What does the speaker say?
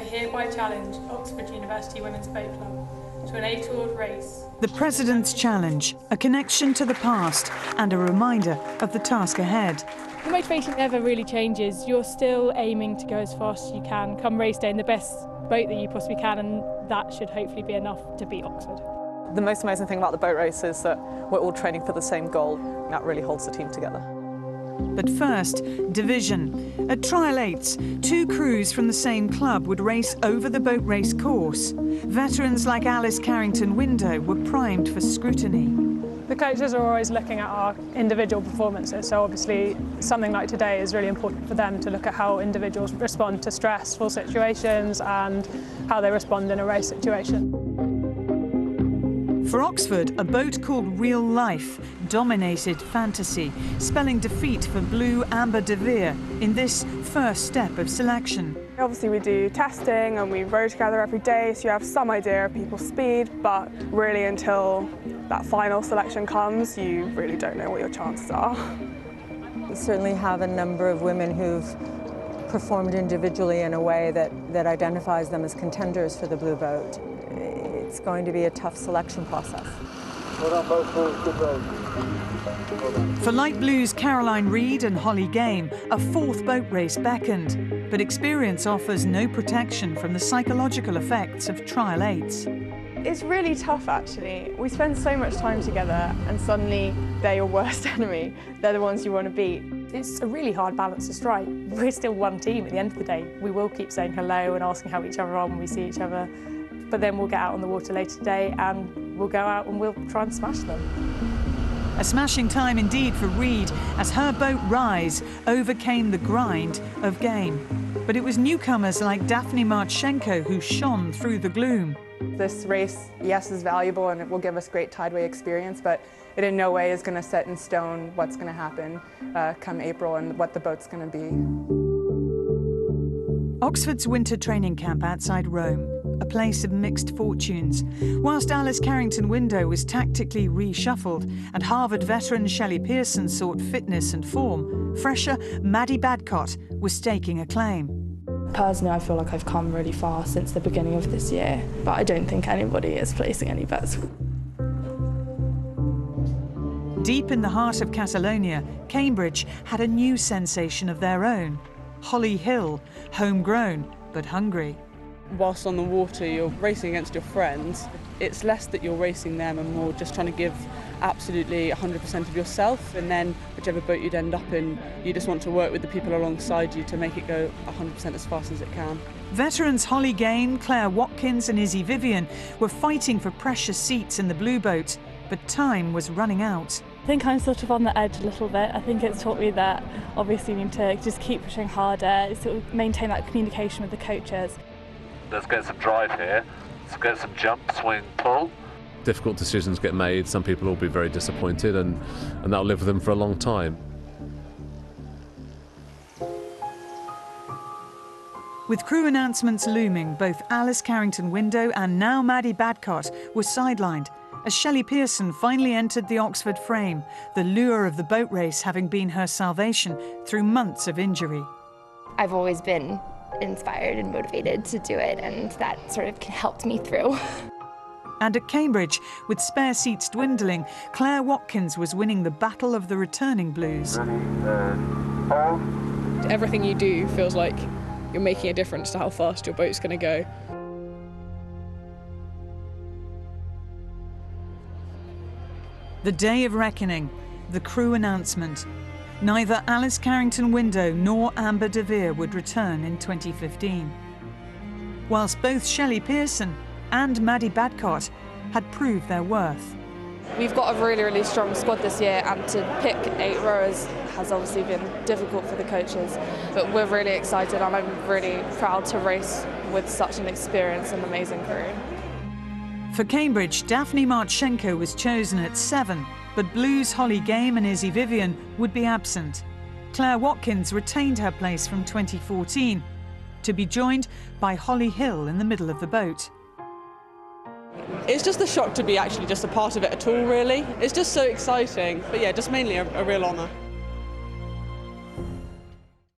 hereby challenge Oxford University Women's Boat Club to an 8-oared race. The President's Challenge, a connection to the past and a reminder of the task ahead. The motivation never really changes. You're still aiming to go as fast as you can, come race day in the best boat that you possibly can, and that should hopefully be enough to beat Oxford. The most amazing thing about the boat race is that we're all training for the same goal. That really holds the team together. But first, division. At Trial 8's, 2 crews from the same club would race over the boat race course. Veterans like Alice Carrington-Window were primed for scrutiny. The coaches are always looking at our individual performances, so obviously something like today is really important for them to look at how individuals respond to stressful situations and how they respond in a race situation. For Oxford, a boat called Real Life dominated fantasy, spelling defeat for Blue Amber de Vere in this first step of selection. Obviously we do testing and we row together every day, so you have some idea of people's speed, but really until that final selection comes, you really don't know what your chances are. We certainly have a number of women who've performed individually in a way that identifies them as contenders for the Blue Boat. It's going to be a tough selection process. For Light Blues Caroline Reid and Holly Game, a 4th boat race beckoned, but experience offers no protection from the psychological effects of Trial 8's. It's really tough, actually. We spend so much time together and suddenly they're your worst enemy. They're the ones you want to beat. It's a really hard balance to strike. We're still one team at the end of the day. We will keep saying hello and asking how each other are when we see each other, but then we'll get out on the water later today and we'll go out and we'll try and smash them. A smashing time indeed for Reid as her boat Rise overcame the grind of Game. But it was newcomers like Daphne Marchenko who shone through the gloom. This race, yes, is valuable and it will give us great tideway experience, but it in no way is going to set in stone what's going to happen come April and what the boat's going to be. Oxford's winter training camp outside Rome, a place of mixed fortunes. Whilst Alice Carrington-Window was tactically reshuffled and Harvard veteran Shelley Pearson sought fitness and form, fresher Maddie Badcott was staking a claim. Personally, I feel like I've come really far since the beginning of this year, but I don't think anybody is placing any bets. Deep in the heart of Catalonia, Cambridge had a new sensation of their own. Holly Hill, homegrown but hungry. Whilst on the water you're racing against your friends, it's less that you're racing them and more just trying to give absolutely 100% of yourself, and then whichever boat you'd end up in, you just want to work with the people alongside you to make it go 100% as fast as it can. Veterans Holly Game, Claire Watkins and Izzy Vivian were fighting for precious seats in the Blue Boat, but time was running out. I think I'm sort of on the edge a little bit. I think it's taught me that obviously you need to just keep pushing harder, sort of maintain that communication with the coaches. Let's get some drive here. Let's get some jump, swing, pull. Difficult decisions get made. Some people will be very disappointed and that'll live with them for a long time. With crew announcements looming, both Alice Carrington-Window and now Maddie Badcott were sidelined as Shelley Pearson finally entered the Oxford frame, the lure of the boat race having been her salvation through months of injury. I've always been inspired and motivated to do it, and that sort of helped me through. And at Cambridge, with spare seats dwindling, Claire Watkins was winning the battle of the returning Blues. Everything you do feels like you're making a difference to how fast your boat's going to go. The day of reckoning, the crew announcement. Neither Alice Carrington-Window nor Amber de Vere would return in 2015. Whilst both Shelley Pearson and Maddie Badcott had proved their worth. We've got a really, really strong squad this year, and to pick 8 rowers has obviously been difficult for the coaches. But we're really excited, and I'm really proud to race with such an experienced and amazing crew. For Cambridge, Daphne Marchenko was chosen at 7, but Blues Holly Game and Izzy Vivian would be absent. Claire Watkins retained her place from 2014, to be joined by Holly Hill in the middle of the boat. It's just a shock to be actually just a part of it at all, really. It's just so exciting, but yeah, just mainly a real honour.